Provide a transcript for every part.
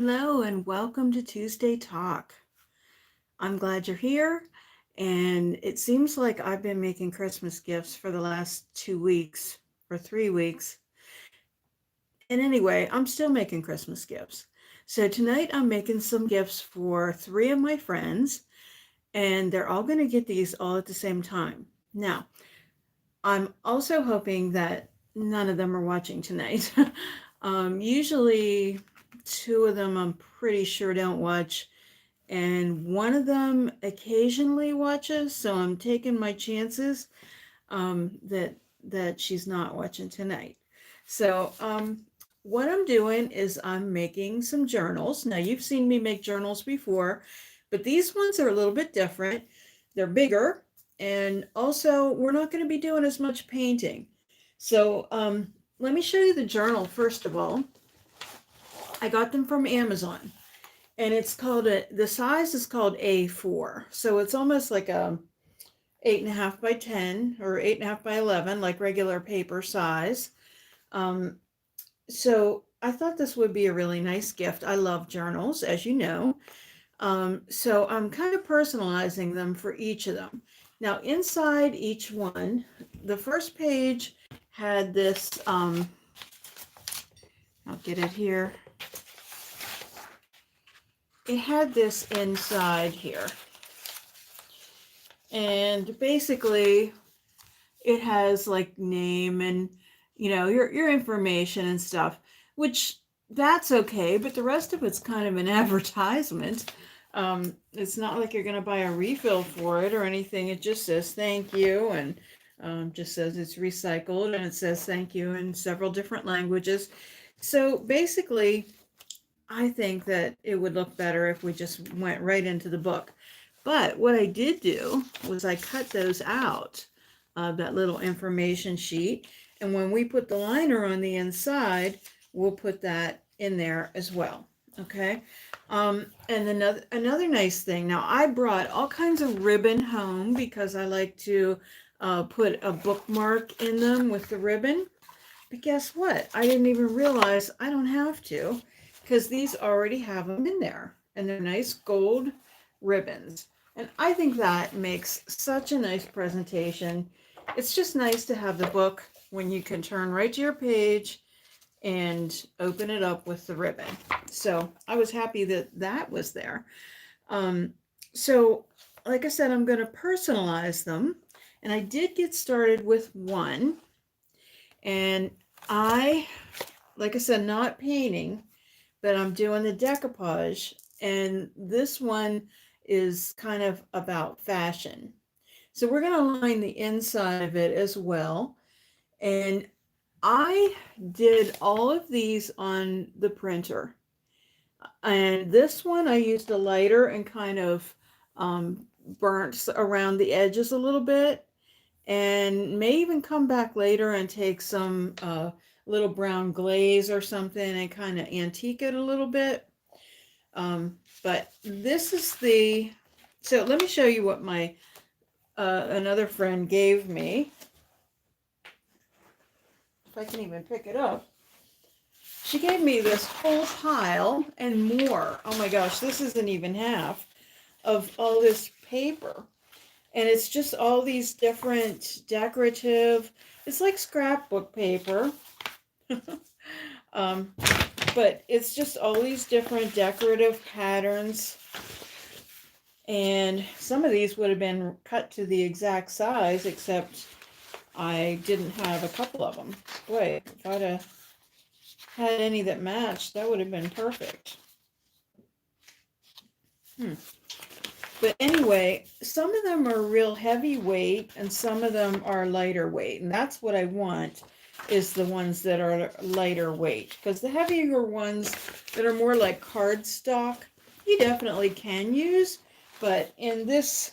Hello and welcome to Tuesday Talk. I'm glad you're here, and it seems like I've been making Christmas gifts for the last 2 weeks or 3 weeks. And anyway, I'm still making Christmas gifts. So tonight I'm making some gifts for three of my friends, and they're all going to get these all at the same time. Now, I'm also hoping that none of them are watching tonight. Usually, two of them I'm pretty sure don't watch, and one of them occasionally watches, so I'm taking my chances that she's not watching tonight. So what I'm doing is I'm making some journals. Now you've seen me make journals before, but these ones are a little bit different. They're bigger, and also we're not going to be doing as much painting. So let me show you the journal first of all. I got them from Amazon, and the size is called A4, so it's almost like a 8.5 by 10 or 8.5 by 11, like regular paper size. um, so I thought this would be a really nice gift. I love journals, as you know. So I'm kind of personalizing them for each of them. Now inside each one, the first page had this, I'll get it here, it had this inside here. And basically, it has like name and your information and stuff, which that's okay, but the rest of it's kind of an advertisement. It's not like you're going to buy a refill for it or anything. It just says thank you, and just says it's recycled, and it says thank you in several different languages. So basically, I think that it would look better if we just went right into the book. But what I did do was I cut those out of that little information sheet. And when we put the liner on the inside, we'll put that in there as well. Okay. And another nice thing. Now I brought all kinds of ribbon home because I like to put a bookmark in them with the ribbon. But guess what? I didn't even realize I don't have to, because these already have them in there, and they're nice gold ribbons. And I think that makes such a nice presentation. It's just nice to have the book when you can turn right to your page and open it up with the ribbon. So I was happy that that was there. Um, so, like I said, I'm going to personalize them. And I did get started with one. And I, like I said, not painting, but I'm doing the decoupage. And this one is kind of about fashion. So we're going to line the inside of it as well. And I did all of these on the printer. And this one I used a lighter and kind of burnt around the edges a little bit, and may even come back later and take some little brown glaze or something and kind of antique it a little bit. But this is so let me show you what my another friend gave me. If I can even pick it up. She gave me this whole pile and more. Oh my gosh, this isn't even half of all this paper. And it's just all these different decorative, it's like scrapbook paper. um, but it's just all these different decorative patterns. And some of these would have been cut to the exact size, except I didn't have a couple of them. Boy, if I'd have had any that matched, that would have been perfect. But anyway, some of them are real heavy weight and some of them are lighter weight. And that's what I want, is the ones that are lighter weight. Because the heavier ones that are more like cardstock, you definitely can use. But in this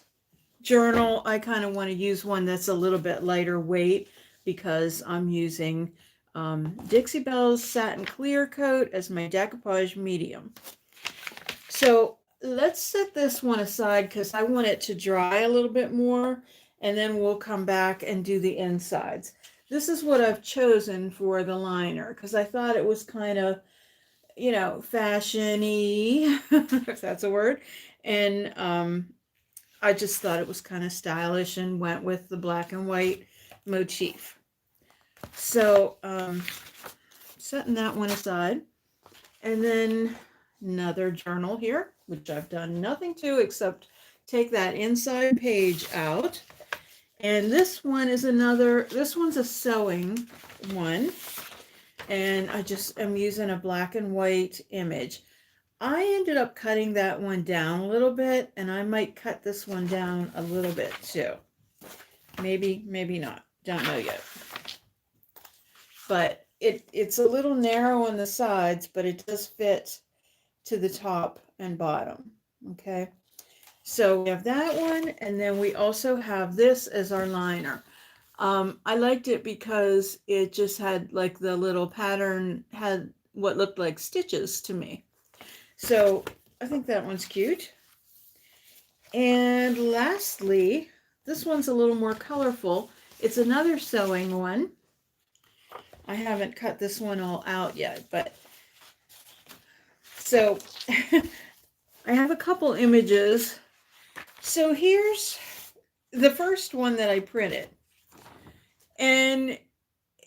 journal, I kind of want to use one that's a little bit lighter weight, because I'm using Dixie Belle's Satin Clear Coat as my decoupage medium. So let's set this one aside because I want it to dry a little bit more, and then we'll come back and do the insides. This is what I've chosen for the liner because I thought it was kind of you know, fashion-y, if that's a word. And I just thought it was kind of stylish and went with the black and white motif. So setting that one aside. And then another journal here, which I've done nothing to except take that inside page out. And this one is this one's a sewing one. And I just am using a black and white image. I ended up cutting that one down a little bit, and I might cut this one down a little bit too. Maybe, maybe not. Don't know yet. But it's a little narrow on the sides, but it does fit to the top and bottom. Okay. So we have that one, and then we also have this as our liner. I liked it because it just had like the little pattern had what looked like stitches to me. So I think that one's cute. And lastly, this one's a little more colorful. It's another sewing one. I haven't cut this one all out yet, but so I have a couple images. So here's the first one that I printed. And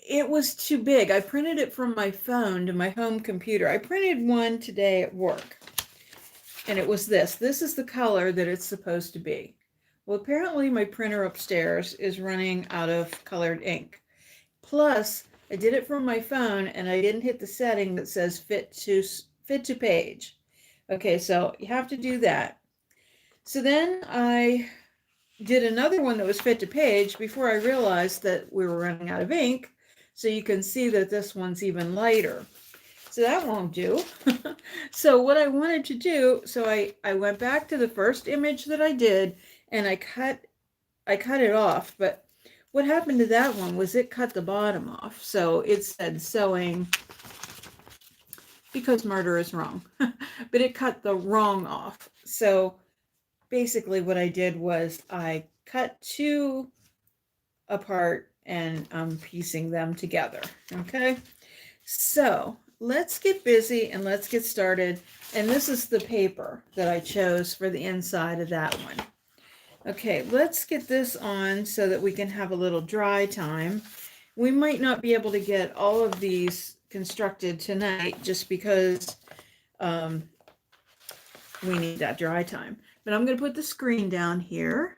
it was too big. I printed it from my phone to my home computer. I printed one today at work. And it was this. This is the color that it's supposed to be. Well, apparently my printer upstairs is running out of colored ink. Plus, I did it from my phone and I didn't hit the setting that says fit to page. Okay, so you have to do that. So then I did another one that was fit to page before I realized that we were running out of ink. So you can see that this one's even lighter. So that won't do. So what I wanted to do, so I went back to the first image that I did and I cut it off. But what happened to that one was it cut the bottom off. So it said sewing because murder is wrong. But it cut the wrong off. So basically what I did was I cut two apart and I'm piecing them together. Okay, so let's get busy and let's get started. And this is the paper that I chose for the inside of that one. Okay, let's get this on so that we can have a little dry time. We might not be able to get all of these constructed tonight just because we need that dry time. But I'm going to put the screen down here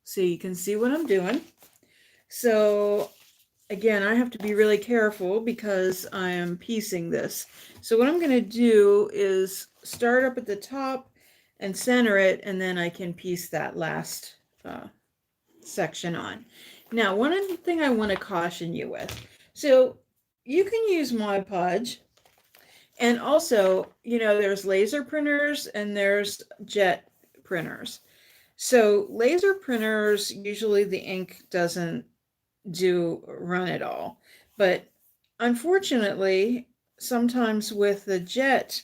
so you can see what I'm doing. So again, I have to be really careful because I am piecing this. So what I'm going to do is start up at the top and center it, and then I can piece that last section on. Now, one other thing I want to caution you with. So you can use Mod Podge, and also, you know, there's laser printers and there's jet printers. So laser printers, usually the ink doesn't run at all. But unfortunately, sometimes with the jet,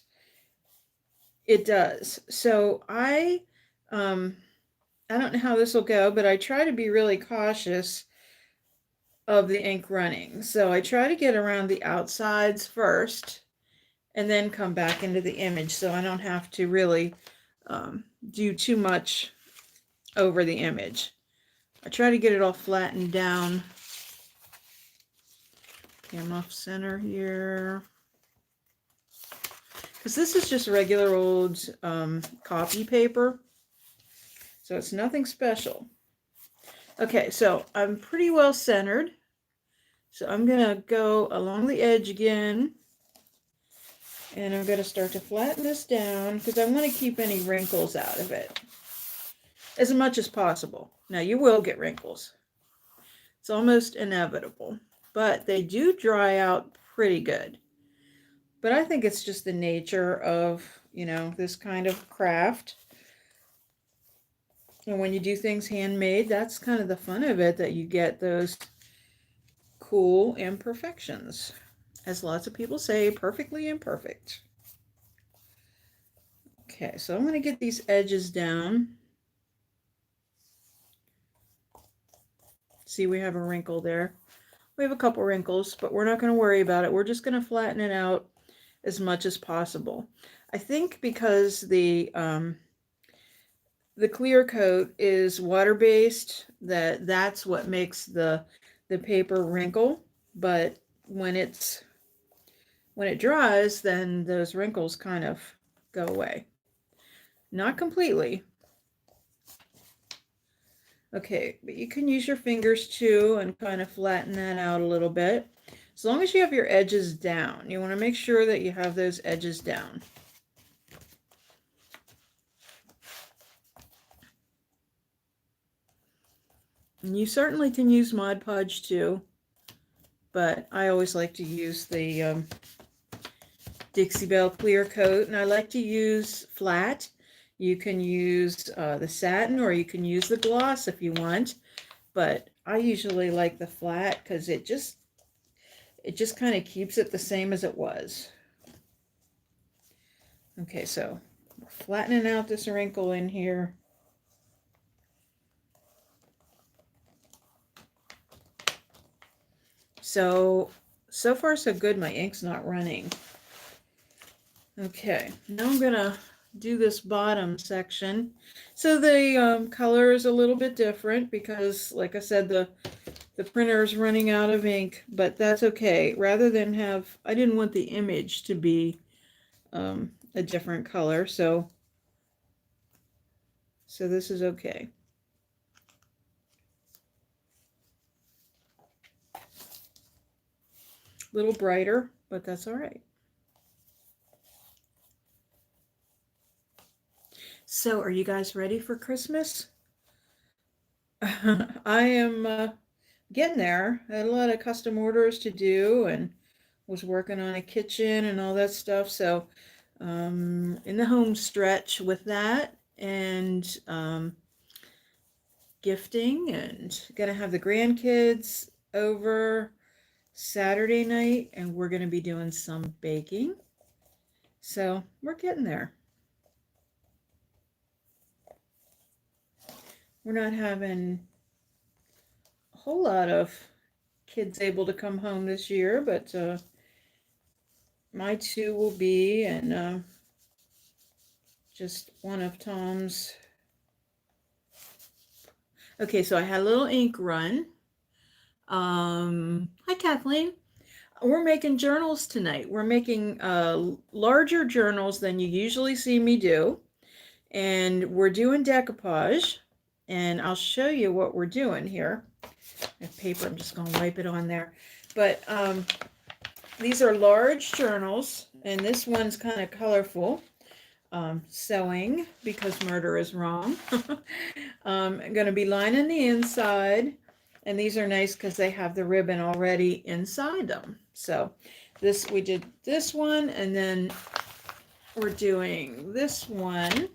it does. So I don't know how this will go, but I try to be really cautious of the ink running. So I try to get around the outsides first and then come back into the image so I don't have to really do too much over the image. I try to get it all flattened down. Okay, I'm off center here. Because this is just regular old copy paper. So it's nothing special. Okay, so I'm pretty well centered. So I'm going to go along the edge again. And I'm going to start to flatten this down because I want to keep any wrinkles out of it as much as possible. Now, you will get wrinkles. It's almost inevitable. But they do dry out pretty good. But I think it's just the nature of, you know, this kind of craft. And when you do things handmade, that's kind of the fun of it, that you get those cool imperfections. As lots of people say, perfectly imperfect. Okay, so I'm going to get these edges down. See, we have a wrinkle there. We have a couple wrinkles, but we're not going to worry about it. We're just going to flatten it out as much as possible. I think because the clear coat is water-based, that's what makes the paper wrinkle, but when it dries, then those wrinkles kind of go away. Not completely. Okay, but you can use your fingers too and kind of flatten that out a little bit. As long as you have your edges down. You want to make sure that you have those edges down. And you certainly can use Mod Podge too, but I always like to use the Dixie Belle Clear Coat, and I like to use flat. You can use the satin, or you can use the gloss if you want, but I usually like the flat because it just kind of keeps it the same as it was. Okay, so we're flattening out this wrinkle in here. So far so good. My ink's not running. Okay, now I'm gonna do this bottom section. So the color is a little bit different because, like I said, the printer is running out of ink, but that's okay. Rather than have, I didn't want the image to be a different color, so this is okay. A little brighter, but that's all right. So are you guys ready for Christmas? I am getting there. I had a lot of custom orders to do and was working on a kitchen and all that stuff. So in the home stretch with that, and gifting, and gonna have the grandkids over Saturday night, and we're gonna be doing some baking. So we're getting there. We're not having a whole lot of kids able to come home this year, but my two will be, and just one of Tom's. Okay, so I had a little ink run. Hi, Kathleen. We're making journals tonight. We're making larger journals than you usually see me do. And we're doing decoupage. And I'll show you what we're doing here. I have paper, I'm just going to wipe it on there. But these are large journals, and this one's kind of colorful. Sewing, because murder is wrong. I'm going to be lining the inside, and these are nice because they have the ribbon already inside them. So we did this one, and then we're doing this one.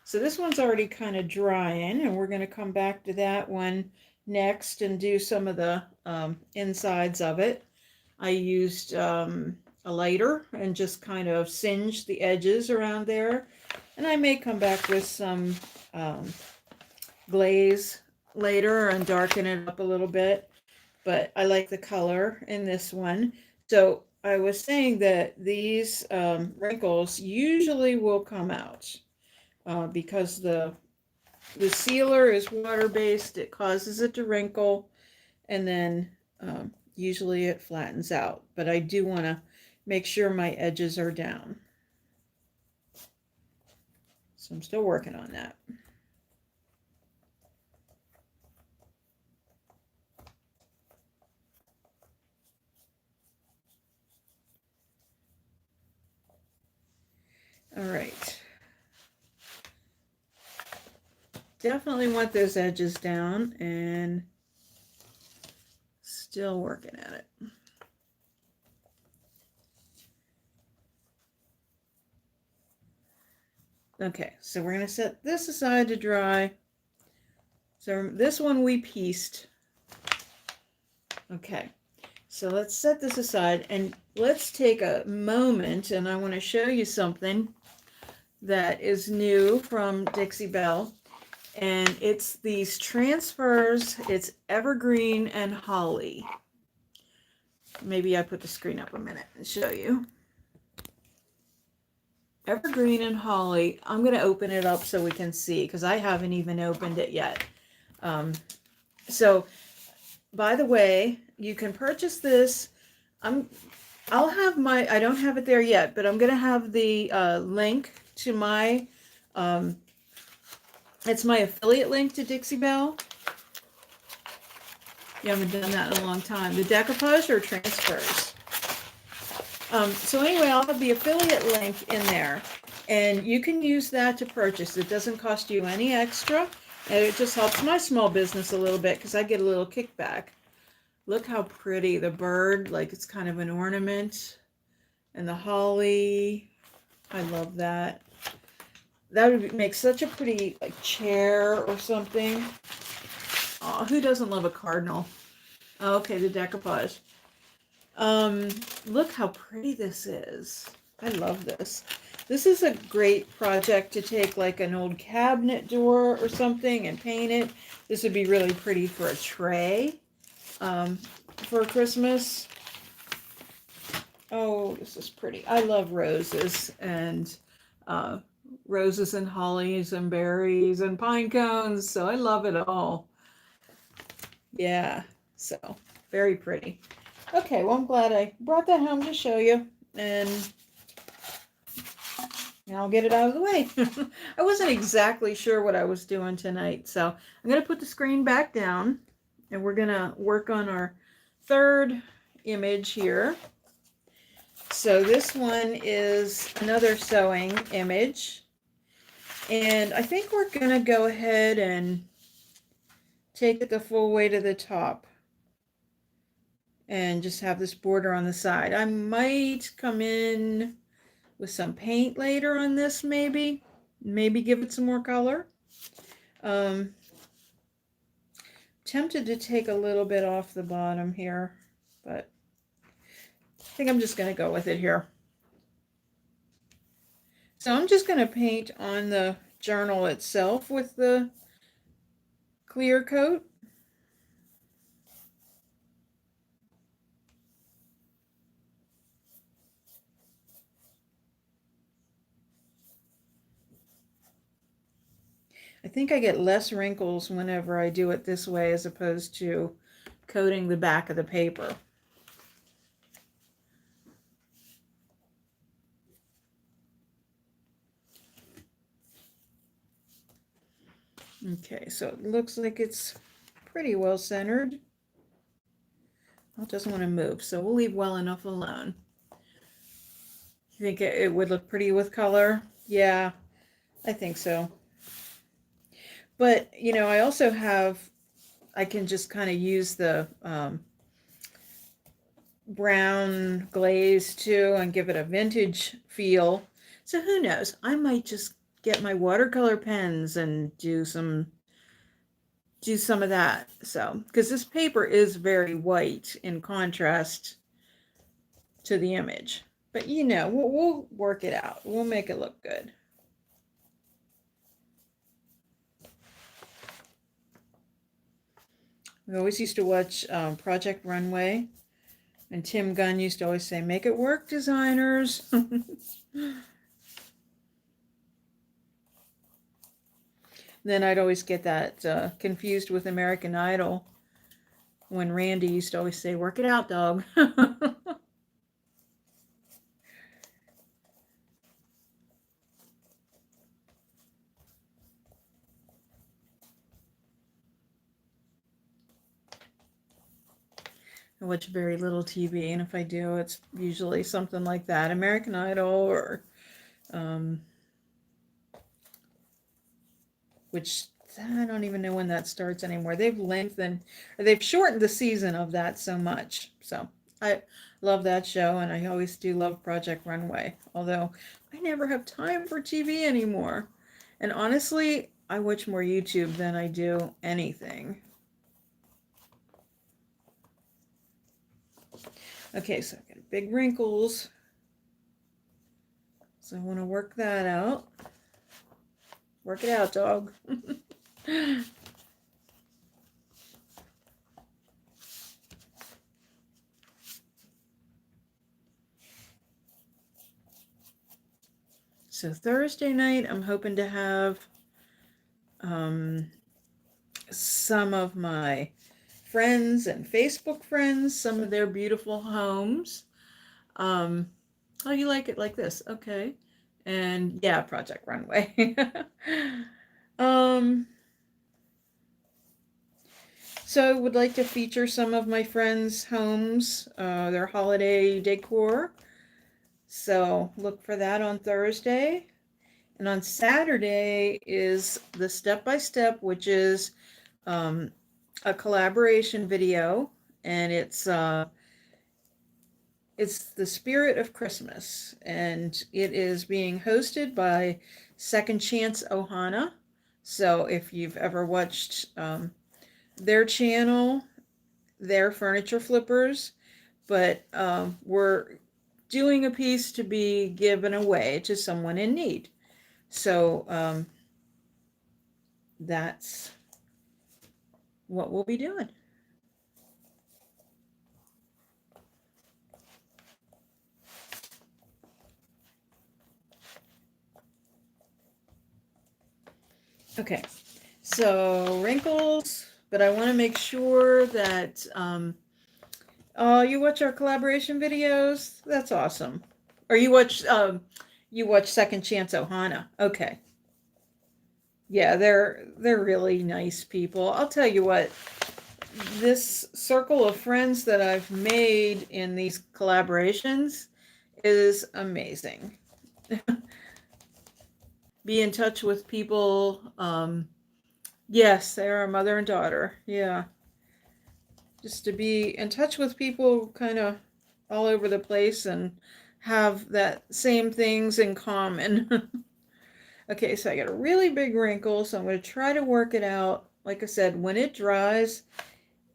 So this one's already kind of drying, and we're going to come back to that one next and do some of the insides of it. I used a lighter and just kind of singed the edges around there. And I may come back with some glaze later and darken it up a little bit. But I like the color in this one. So I was saying that these wrinkles usually will come out because the sealer is water-based. It causes it to wrinkle, and then usually it flattens out. But I do want to make sure my edges are down. So I'm still working on that. All right. Definitely want those edges down, and still working at it. Okay, so we're going to set this aside to dry. So this one we pieced. Okay, so let's set this aside, and let's take a moment, and I want to show you something that is new from Dixie Belle. And it's these transfers. It's evergreen and holly. Maybe I put the screen up a minute and show you. Evergreen and Holly. I'm going to open it up so we can see because I haven't even opened it yet. So, by the way, you can purchase this. I'll have my, I don't have it there yet, but I'm going to have the link to my, it's my affiliate link to Dixie Belle. You haven't done that in a long time. The decoupage or transfers. So anyway, I'll have the affiliate link in there, and you can use that to purchase. It doesn't cost you any extra, and it just helps my small business a little bit because I get a little kickback. Look how pretty the bird, like it's kind of an ornament, and the holly. I love that. That would make such a pretty like chair or something. Oh, who doesn't love a cardinal? Oh, okay, the decoupage. Look how pretty this is. I love this. This is a great project to take like an old cabinet door or something and paint it. This would be really pretty for a tray for Christmas. Oh, this is pretty. I love roses and roses and hollies and berries and pine cones. So I love it all. Yeah, so very pretty. Okay, well, I'm glad I brought that home to show you, and now I'll get it out of the way. I wasn't exactly sure what I was doing tonight, so I'm going to put the screen back down, and we're going to work on our third image here. So this one is another sewing image, and I think we're going to go ahead and take it the full way to the top and just have this border on the side. I might come in with some paint later on this, maybe give it some more color. Tempted to take a little bit off the bottom here, but I think I'm just going to go with it here. So I'm just going to paint on the journal itself with the clear coat. I think I get less wrinkles whenever I do it this way as opposed to coating the back of the paper. Okay, so it looks like it's pretty well centered. It doesn't want to move, so we'll leave well enough alone. You think it would look pretty with color? Yeah, I think so. But, you know, I also have, I can just kind of use the brown glaze too and give it a vintage feel. So who knows? I might just get my watercolor pens and do some of that. So, because this paper is very white in contrast to the image. But you know, we'll work it out. We'll make it look good. We always used to watch Project Runway, and Tim Gunn used to always say, "Make it work, designers." Then I'd always get that confused with American Idol when Randy used to always say, "Work it out, dog." I watch very little TV, and if I do, it's usually something like that, American Idol, or which I don't even know when that starts anymore. They've lengthened, or they've shortened the season of that so much. So I love that show, and I always do love Project Runway, although I never have time for TV anymore. And honestly, I watch more YouTube than I do anything. Okay, so I've got big wrinkles. So I want to work that out. Work it out, dog. So Thursday night, I'm hoping to have um, some of my friends and Facebook friends, some of their beautiful homes. Um, oh, you like it like this? Okay. And yeah, Project Runway. um, so I would like to feature some of my friends' homes, their holiday decor. So look for that on Thursday. And on Saturday is the step by step, which is um, a collaboration video, and it's the spirit of Christmas, and it is being hosted by Second Chance Ohana. So if you've ever watched their channel, they're furniture flippers, but we're doing a piece to be given away to someone in need. So that's what we'll be doing. Okay, so wrinkles, but I want to make sure that oh, you watch our collaboration videos? That's awesome. Or you watch Second Chance Ohana. Okay. Yeah, they're really nice people. I'll tell you what, this circle of friends that I've made in these collaborations is amazing. Be in touch with people. Yes, they are a mother and daughter. Yeah. Just to be in touch with people kind of all over the place and have that same things in common. Okay, so I got a really big wrinkle, so I'm going to try to work it out. Like I said, when it dries,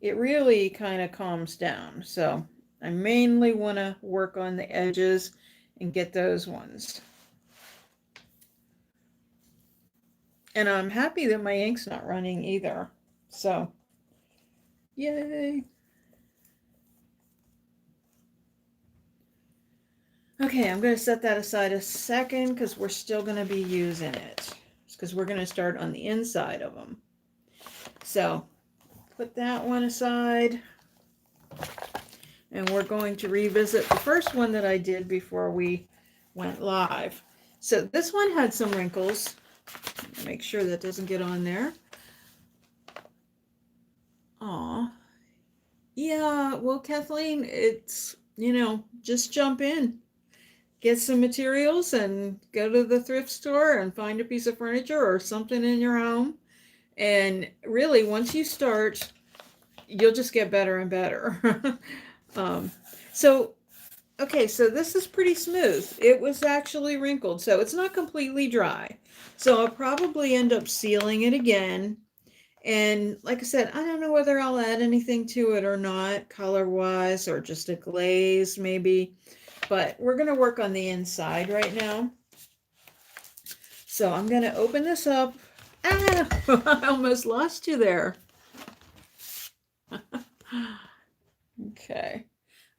it really kind of calms down. So I mainly want to work on the edges and get those ones. And I'm happy that my ink's not running either. So, yay. Okay, I'm going to set that aside a second because we're still going to be using it. Because we're going to start on the inside of them. So, put that one aside. And we're going to revisit the first one that I did before we went live. So this one had some wrinkles. Make sure that doesn't get on there. Aw. Yeah, well, Kathleen, it's, just jump in. Get some materials and go to the thrift store and find a piece of furniture or something in your home. And really, once you start, you'll just get better and better. um, so Okay, so this is pretty smooth. It was actually wrinkled, so it's not completely dry. So I'll probably end up sealing it again. And like I said, I don't know whether I'll add anything to it or not, color-wise, or just a glaze maybe. But we're going to work on the inside right now. So I'm going to open this up. Ah, I almost lost you there. Okay.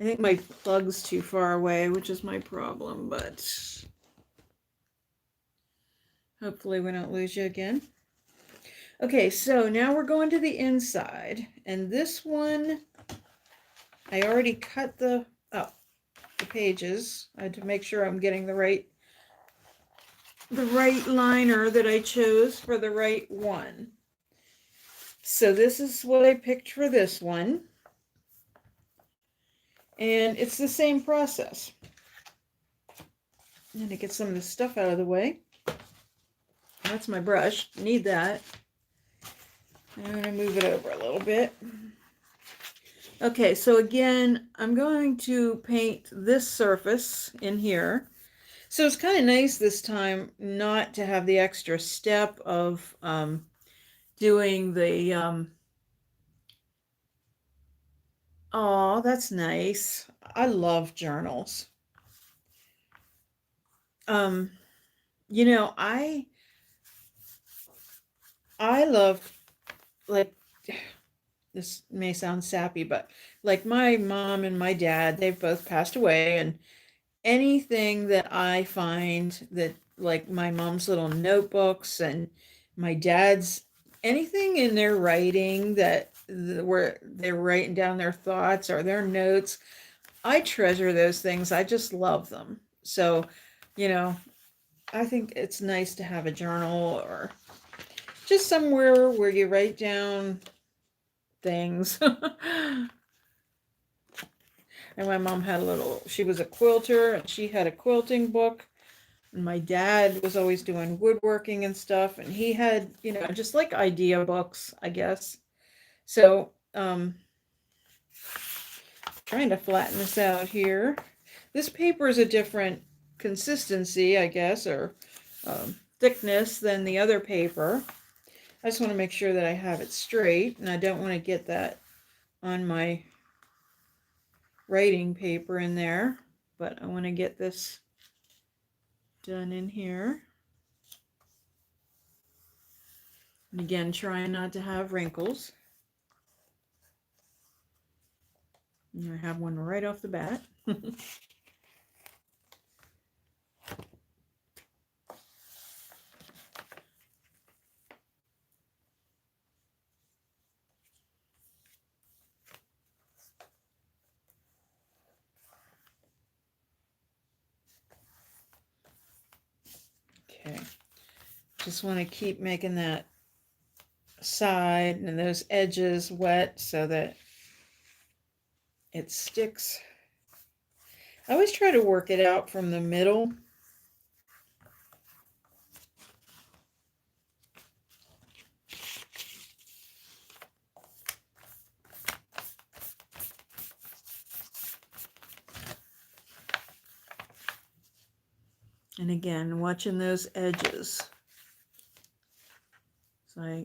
I think my plug's too far away, which is my problem, but hopefully we don't lose you again. Okay, so now we're going to the inside, and this one, I already cut the pages. I had to make sure I'm getting the right liner that I chose for the right one. So this is what I picked for this one. And it's the same process. I'm going to get some of the stuff out of the way. That's my brush. Need that. I'm going to move it over a little bit. Okay, so again, I'm going to paint this surface in here. So it's kind of nice this time not to have the extra step of doing the, oh, that's nice. I love journals. Um, you know, I love, like, this may sound sappy, but like my mom and my dad, they've both passed away, and anything that I find that, like my mom's little notebooks and my dad's, anything in their writing that where they're writing down their thoughts or their notes, I treasure those things. I just love them. So, you know, I think it's nice to have a journal or just somewhere where you write down things. And my mom had a little, she was a quilter and she had a quilting book. And my dad was always doing woodworking and stuff. And he had, just like idea books, I guess. So, trying to flatten this out here. This paper is a different consistency, I guess, or thickness than the other paper. I just want to make sure that I have it straight, and I don't want to get that on my writing paper in there, but I want to get this done in here. And again, trying not to have wrinkles. And I have one right off the bat. Okay, just want to keep making that side and those edges wet so that it sticks. I always try to work it out from the middle. And again, watching those edges. So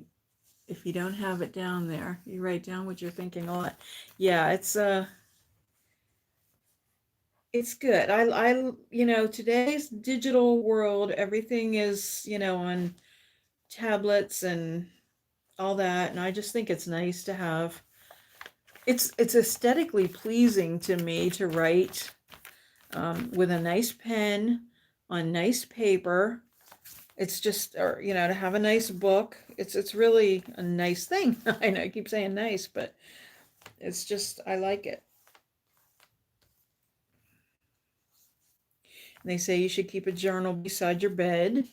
if you don't have it down there, you write down what you're thinking a lot. Yeah, it's good. Today's digital world, everything is, on tablets and all that, and I just think it's nice to have. It's aesthetically pleasing to me to write with a nice pen on nice paper. It's just, or to have a nice book. It's really a nice thing. I know I keep saying nice, but it's just, I like it. And they say you should keep a journal beside your bed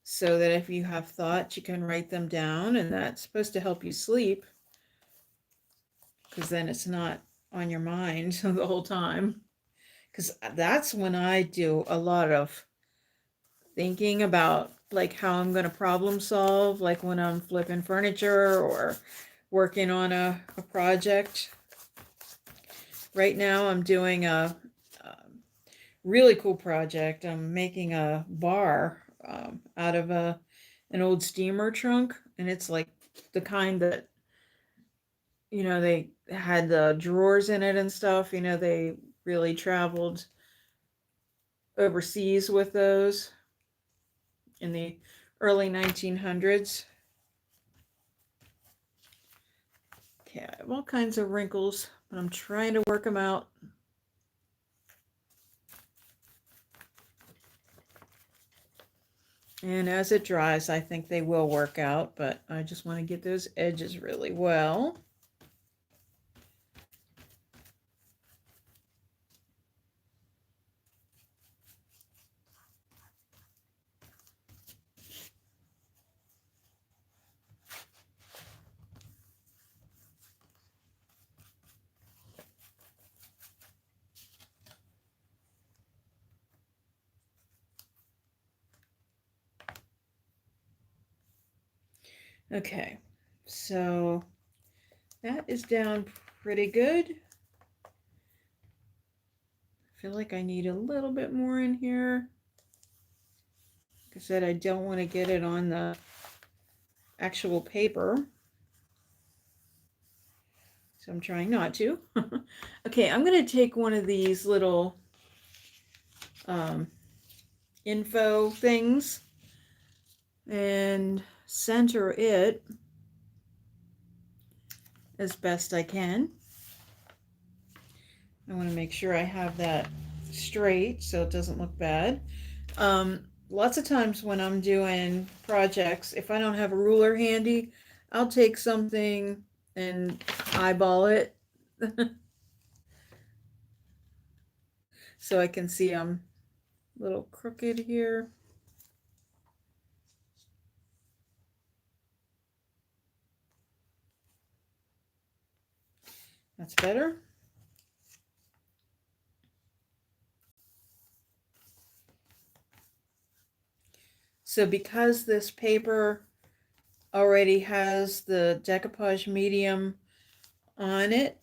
so that if you have thoughts, you can write them down, and that's supposed to help you sleep because then it's not on your mind the whole time. Because that's when I do a lot of thinking about like how I'm going to problem solve, like when I'm flipping furniture or working on a project. Right now I'm doing a really cool project. I'm making a bar out of an old steamer trunk, and it's like the kind that they had the drawers in it and stuff. They really traveled overseas with those in the early 1900s. Okay, I have all kinds of wrinkles, but I'm trying to work them out. And as it dries, I think they will work out, but I just want to get those edges really well. Okay, so that is down pretty good. I feel like I need a little bit more in here. Like I said, I don't want to get it on the actual paper, so I'm trying not to. Okay, I'm going to take one of these little info things and center it as best I can. I want to make sure I have that straight so it doesn't look bad. Lots of times when I'm doing projects, if I don't have a ruler handy, I'll take something and eyeball it so I can see I'm a little crooked here. That's better. So because this paper already has the decoupage medium on it,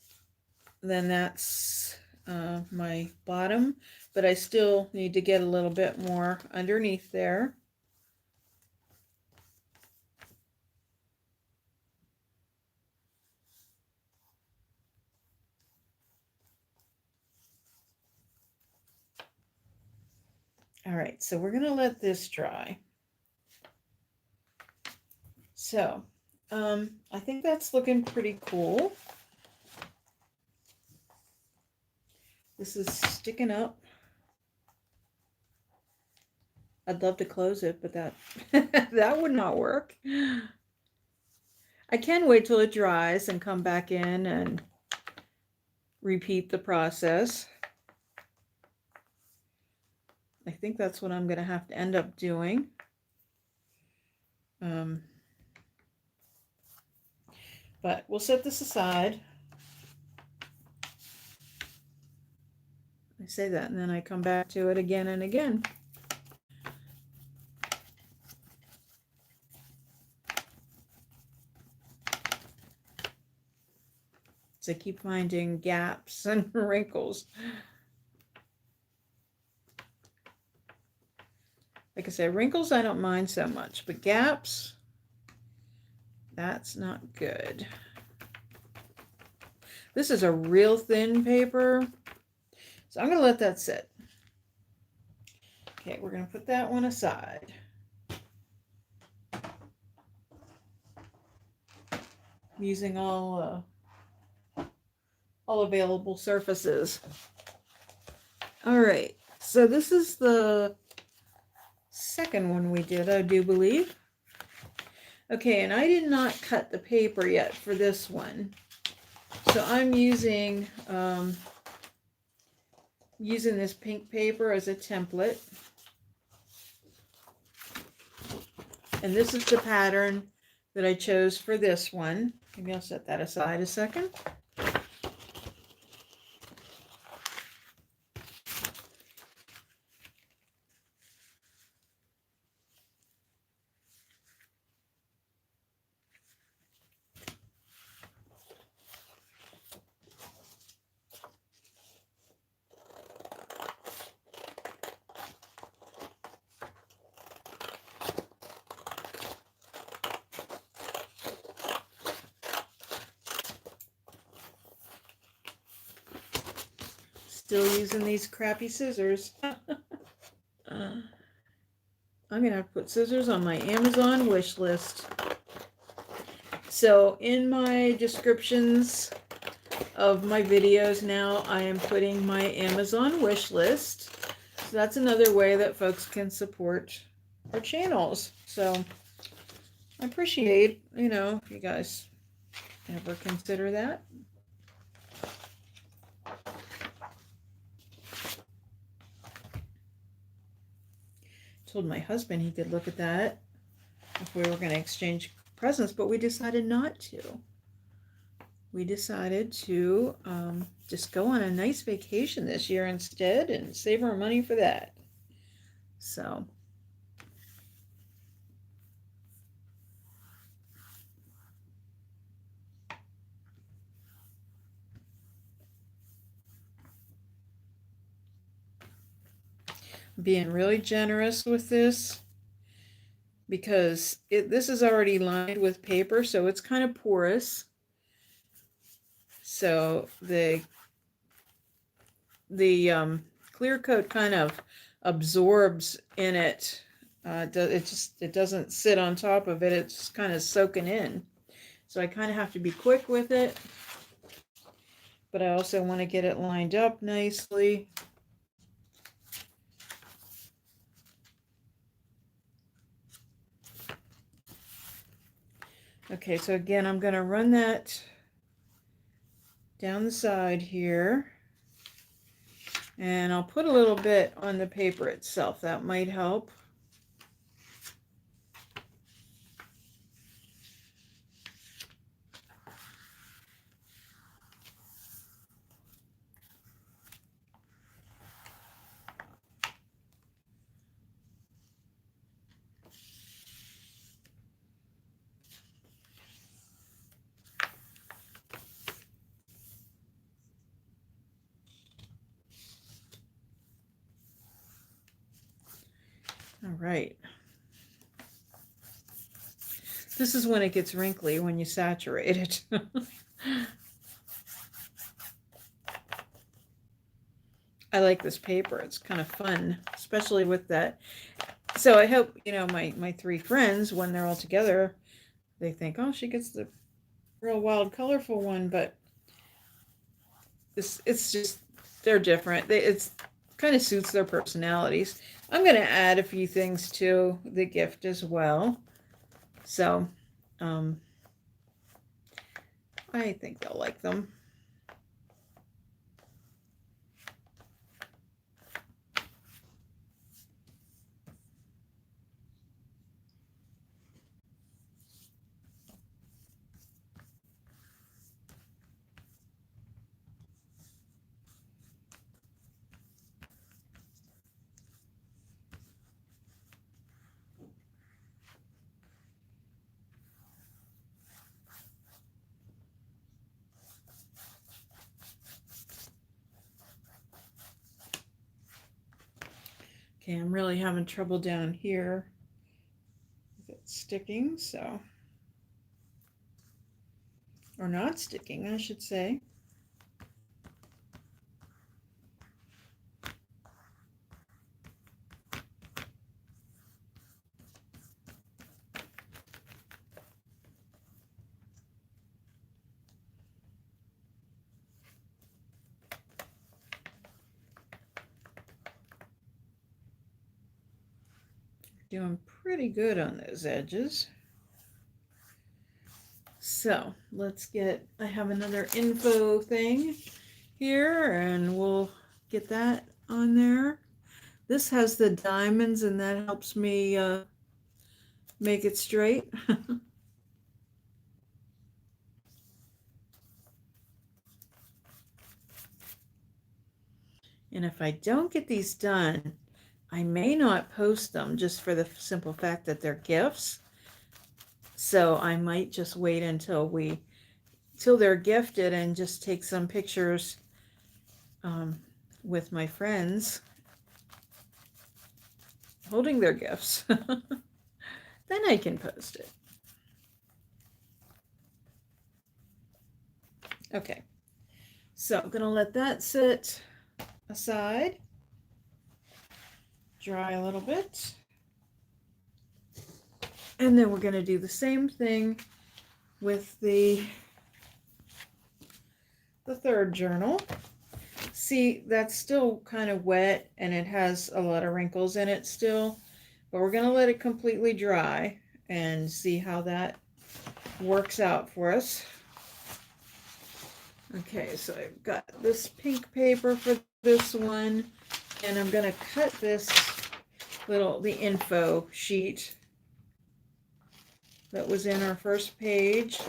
then that's my bottom, but I still need to get a little bit more underneath there. All right, so we're gonna let this dry. So I think that's looking pretty cool. This is sticking up. I'd love to close it, but that that would not work. I can wait till it dries and come back in and repeat the process. I think that's what I'm going to have to end up doing. But we'll set this aside. I say that and then I come back to it again and again. So I keep finding gaps and wrinkles. Like I said, wrinkles I don't mind so much, but gaps, that's not good. This is a real thin paper, so I'm going to let that sit. Okay, we're going to put that one aside. Using all available surfaces. All right, so this is the second one we did, I do believe. Okay, and I did not cut the paper yet for this one. So I'm using this pink paper as a template. And this is the pattern that I chose for this one. Maybe I'll set that aside a second. Still using these crappy scissors. I'm going to have to put scissors on my Amazon wish list. So in my descriptions of my videos now, I am putting my Amazon wish list. So that's another way that folks can support our channels. So I appreciate, if you guys ever consider that. Told my husband he could look at that if we were going to exchange presents, but we decided not to. We decided to just go on a nice vacation this year instead and save our money for that. So being really generous with this because this is already lined with paper, so it's kind of porous. So the clear coat kind of absorbs in it. It doesn't sit on top of it. It's just kind of soaking in. So I kind of have to be quick with it, but I also want to get it lined up nicely. Okay, so again, I'm going to run that down the side here. And I'll put a little bit on the paper itself. That might help. All right. This is when it gets wrinkly, when you saturate it. I like this paper. It's kind of fun, especially with that. So I hope, my three friends, when they're all together, they think, oh, she gets the real wild, colorful one, but it's just, they're different. It's kind of suits their personalities. I'm going to add a few things to the gift as well. So, I think they'll like them. Okay, I'm really having trouble down here with it sticking, so, or not sticking, I should say. Doing pretty good on those edges. So let's I have another info thing here, and we'll get that on there. This has the diamonds, and that helps me make it straight. And if I don't get these done, I may not post them, just for the simple fact that they're gifts. So I might just wait until they're gifted and just take some pictures with my friends holding their gifts. Then I can post it. Okay, so I'm gonna let that sit aside, dry a little bit, and then we're gonna do the same thing with the third journal. See, that's still kind of wet and it has a lot of wrinkles in it still, but we're gonna let it completely dry and see how that works out for us. Okay, so I've got this pink paper for this one, and I'm going to cut this the info sheet that was in our first page.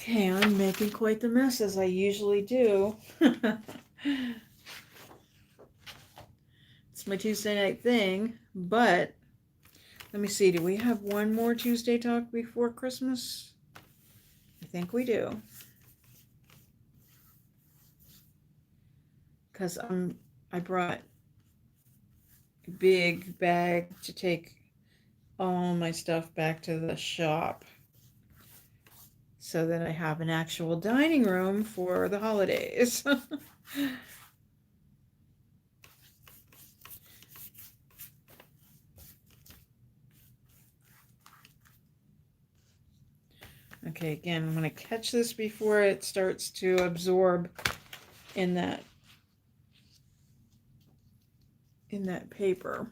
Okay, I'm making quite the mess, as I usually do. It's my Tuesday night thing, but let me see, do we have one more Tuesday talk before Christmas? I think we do. Because I brought big bag to take all my stuff back to the shop so that I have an actual dining room for the holidays. Okay, again, I'm going to catch this before it starts to absorb in that paper.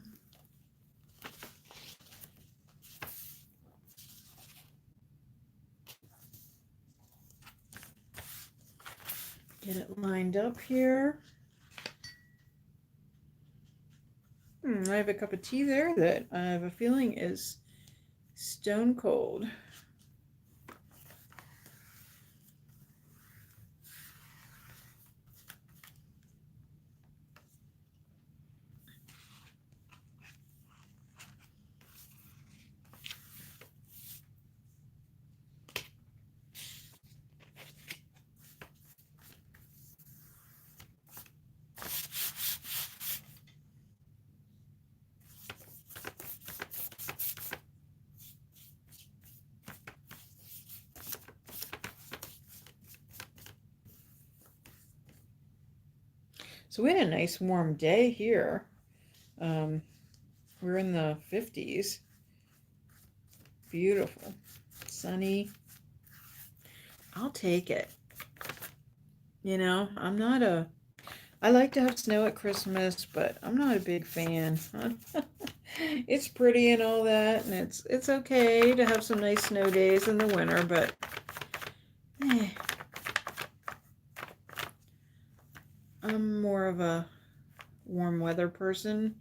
Get it lined up here. I have a cup of tea there that I have a feeling is stone cold. So we had a nice warm day here. We're in the 50s. Beautiful. Sunny. I'll take it. You know, I like to have snow at Christmas, but I'm not a big fan. It's pretty and all that, and it's okay to have some nice snow days in the winter, but I'm more of a warm weather person.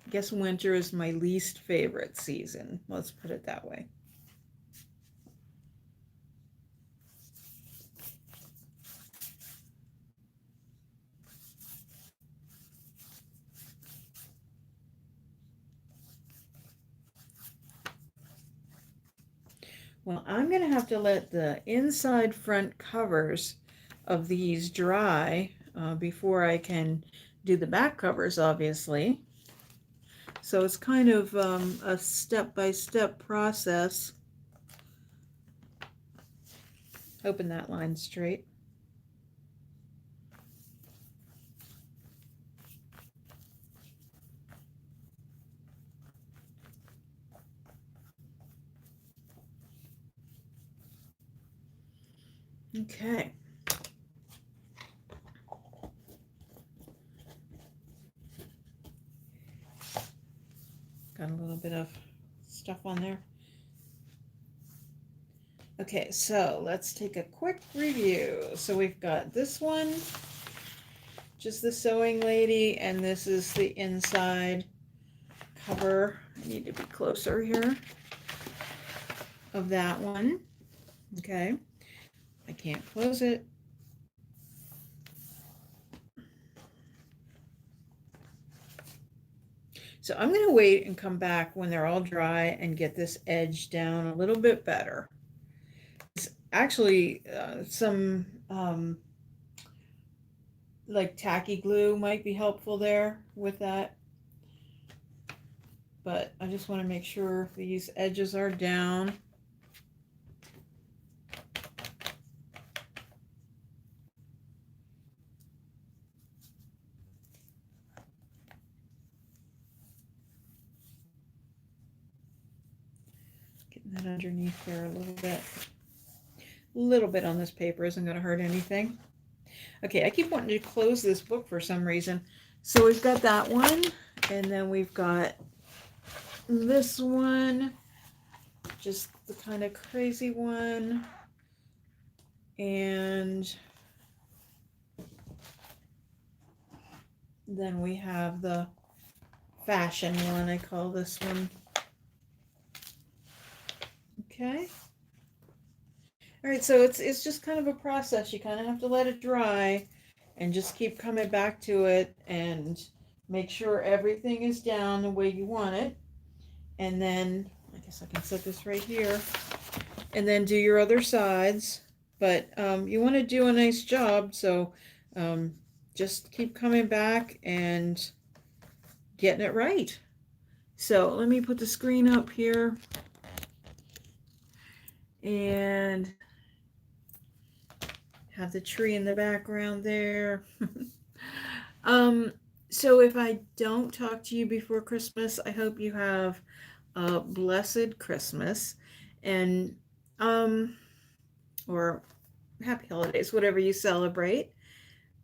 I guess winter is my least favorite season. Let's put it that way. Well, I'm going to have to let the inside front covers of these dry before I can do the back covers, obviously. So it's kind of a step-by-step process. Hoping that line's straight. Okay. Got a little bit of stuff on there. Okay, so let's take a quick review. So we've got this one, just the sewing lady, and this is the inside cover. I need to be closer here of that one. Okay, I can't close it. So I'm going to wait and come back when they're all dry and get this edge down a little bit better. It's actually some like tacky glue might be helpful there with that. But I just want to make sure these edges are down. Getting that underneath there a little bit. A little bit on this paper isn't going to hurt anything. Okay, I keep wanting to close this book for some reason. So we've got that one, and then we've got this one, just the kind of crazy one, and then we have the fashion one, I call this one. Okay. All right, so it's just kind of a process. You kind of have to let it dry and just keep coming back to it and make sure everything is down the way you want it. And then, I guess I can set this right here, and then do your other sides. But you want to do a nice job, so just keep coming back and getting it right. So let me put the screen up here and have the tree in the background there. um, so if I don't talk to you before Christmas, I hope you have a blessed Christmas and or happy holidays, whatever you celebrate.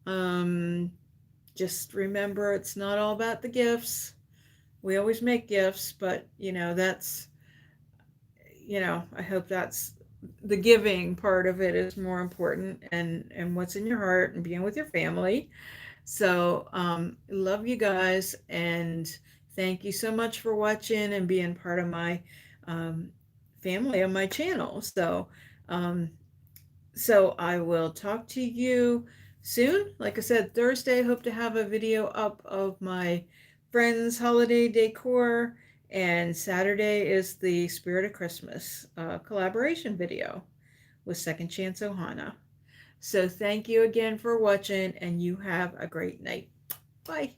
Um, just remember it's not all about the gifts. We always make gifts, but that's I hope that's the giving part of it is more important, and what's in your heart and being with your family. So love you guys, and thank you so much for watching and being part of my um, family on my channel. Um, so I will talk to you soon. Like I said, Thursday, I hope to have a video up of my friends' holiday decor. And Saturday is the Spirit of Christmas collaboration video with Second Chance Ohana. So thank you again for watching, and you have a great night. Bye.